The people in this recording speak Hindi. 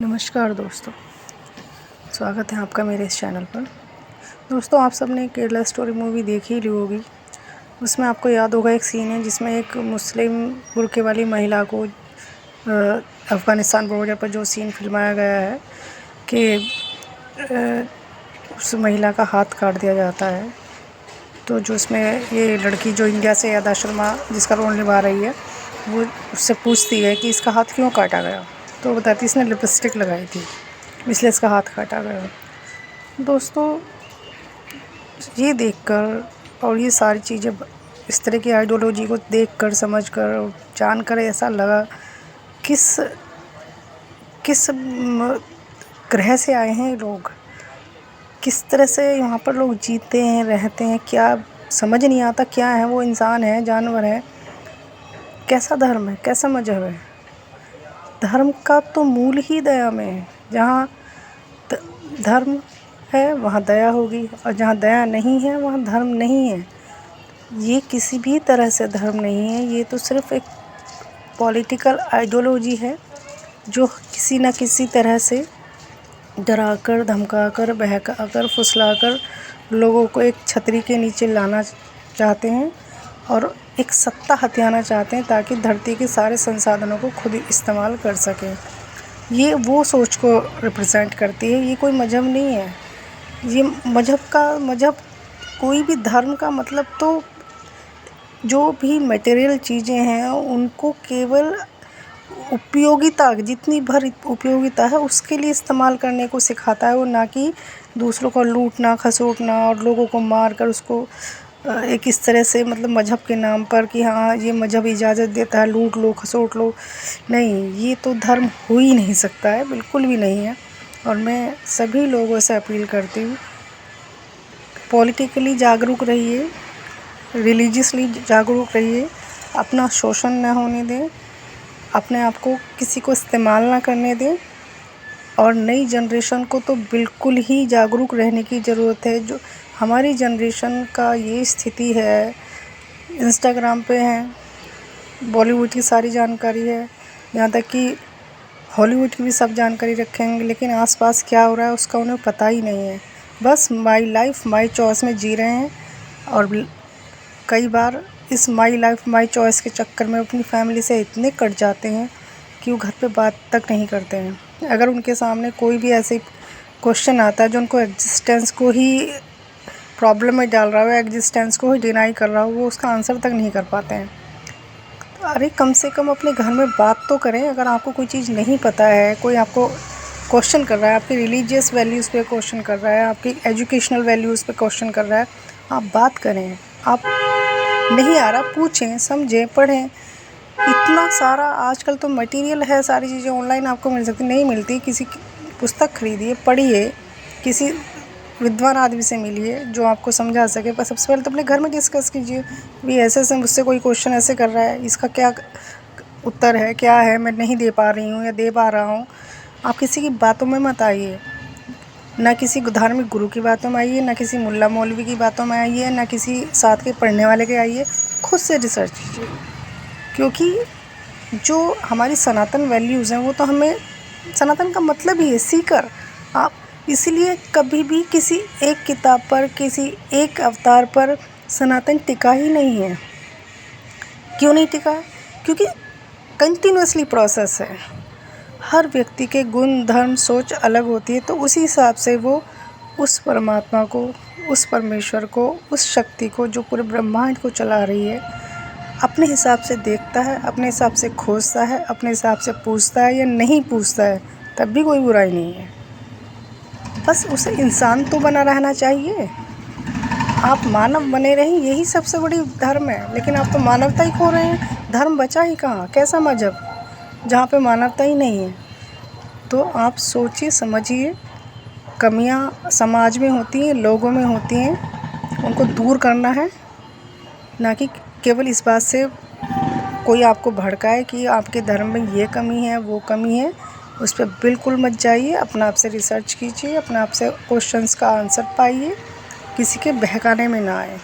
नमस्कार दोस्तों, स्वागत है आपका मेरे इस चैनल पर। दोस्तों, आप सब ने केरला स्टोरी मूवी देखी ही ली होगी। उसमें आपको याद होगा एक सीन है जिसमें एक मुस्लिम बुर्के वाली महिला को अफ़गानिस्तान बॉर्डर पर जो सीन फिल्माया गया है कि उस महिला का हाथ काट दिया जाता है। तो जो उसमें ये लड़की जो इंडिया से यादा शर्मा जिसका रोल निभा रही है, वो उससे पूछती है कि इसका हाथ क्यों काटा गया। तो बताती इसने लिपस्टिक लगाई थी, इसलिए इसका हाथ काटा गया। दोस्तों, ये देखकर और ये सारी चीज़ें, इस तरह की आइडियोलॉजी को देखकर, समझकर और जानकर ऐसा लगा किस किस ग्रह से आए हैं ये लोग, किस तरह से यहाँ पर लोग जीते हैं, रहते हैं। क्या समझ नहीं आता, क्या है वो, इंसान है, जानवर है, कैसा धर्म है, कैसा मजहब है। धर्म का तो मूल ही दया में है। जहाँ धर्म है वहाँ दया होगी, और जहाँ दया नहीं है वहाँ धर्म नहीं है। ये किसी भी तरह से धर्म नहीं है, ये तो सिर्फ़ एक पॉलिटिकल आइडियोलॉजी है जो किसी न किसी तरह से डराकर, धमकाकर, बहकाकर, फुसलाकर लोगों को एक छतरी के नीचे लाना चाहते हैं और एक सत्ता हथियाना चाहते हैं ताकि धरती के सारे संसाधनों को खुद इस्तेमाल कर सकें। ये वो सोच को रिप्रेजेंट करती है, ये कोई मज़हब नहीं है। ये मज़हब कोई भी धर्म का मतलब तो जो भी मटेरियल चीज़ें हैं उनको केवल उपयोगिता, जितनी भर उपयोगिता है उसके लिए इस्तेमाल करने को सिखाता है, वो ना कि दूसरों को लूटना, खसोटना और लोगों को मार कर उसको एक इस तरह से, मतलब मज़हब के नाम पर कि हाँ ये मज़हब इजाज़त देता है, लूट लो, खसोट लो। नहीं, ये तो धर्म हो ही नहीं सकता है, बिल्कुल भी नहीं है। और मैं सभी लोगों से अपील करती हूँ, पॉलिटिकली जागरूक रहिए, रिलीजियसली जागरूक रहिए, अपना शोषण न होने दें, अपने आप को किसी को इस्तेमाल ना करने दें। और नई जनरेशन को तो बिल्कुल ही जागरूक रहने की ज़रूरत है। जो हमारी जनरेशन का ये स्थिति है, इंस्टाग्राम पे हैं, बॉलीवुड की सारी जानकारी है, यहाँ तक कि हॉलीवुड की भी सब जानकारी रखेंगे, लेकिन आसपास क्या हो रहा है उसका उन्हें पता ही नहीं है। बस माई लाइफ माई चॉइस में जी रहे हैं और कई बार इस माई लाइफ माई चॉइस के चक्कर में अपनी फैमिली से इतने कट जाते हैं कि वो घर पे बात तक नहीं करते हैं। अगर उनके सामने कोई भी ऐसे क्वेश्चन आता है जो उनको एग्जिस्टेंस को ही प्रॉब्लम में डाल रहा हो, एग्जिस्टेंस को ही डिनाई कर रहा हो, वो उसका आंसर तक नहीं कर पाते हैं। अरे कम से कम अपने घर में बात तो करें। अगर आपको कोई चीज़ नहीं पता है, कोई आपको क्वेश्चन कर रहा है, आपकी रिलीजियस वैल्यूज़ पे क्वेश्चन कर रहा है, आपकी एजुकेशनल वैल्यूज़ पे क्वेश्चन कर रहा है, आप बात करें। आप नहीं आ रहा, पूछें, समझें, पढ़ें। इतना सारा आजकल तो मटेरियल है, सारी चीज़ें ऑनलाइन आपको मिल सकती, नहीं मिलती, किसी की पुस्तक खरीदिए, पढ़िए, किसी विद्वान आदमी से मिलिए जो आपको समझा सके। पर सबसे पहले तो अपने घर में डिस्कस कीजिए, भी ऐसे मुझसे कोई क्वेश्चन ऐसे कर रहा है, इसका क्या उत्तर है, क्या है, मैं नहीं दे पा रही हूँ या दे पा रहा हूँ। आप किसी की बातों में मत आइए, ना किसी धार्मिक गुरु की बातों में आइए, ना किसी मुल्ला मौलवी की बातों में आइए, ना किसी साथ के पढ़ने वाले के आइए। खुद से रिसर्च कीजिए, क्योंकि जो हमारी सनातन वैल्यूज़ हैं वो तो हमें, सनातन का मतलब ही है सीकर। आप इसीलिए कभी भी किसी एक किताब पर, किसी एक अवतार पर सनातन टिका ही नहीं है। क्यों नहीं टिका? क्योंकि कंटिन्यूसली प्रोसेस है। हर व्यक्ति के गुण, धर्म, सोच अलग होती है, तो उसी हिसाब से वो उस परमात्मा को, उस परमेश्वर को, उस शक्ति को जो पूरे ब्रह्मांड को चला रही है, अपने हिसाब से देखता है, अपने हिसाब से खोजता है, अपने हिसाब से पूछता है या नहीं पूछता है, तब भी कोई बुराई नहीं है। बस उसे इंसान तो बना रहना चाहिए। आप मानव बने रहें, यही सबसे बड़ी धर्म है। लेकिन आप तो मानवता ही खो रहे हैं। धर्म बचा ही कहाँ? कैसा मजहब जहाँ पे मानवता ही नहीं है? तो आप सोचिए, समझिए। कमियां समाज में होती हैं, लोगों में होती हैं, उनको दूर करना है, ना कि केवल इस बात से कोई आपको भड़काए कि आपके धर्म में ये कमी है, वो कमी है। उस पर बिल्कुल मत जाइए। अपना आप से रिसर्च कीजिए, अपना आप से क्वेश्चंस का आंसर पाइए, किसी के बहकाने में ना आए।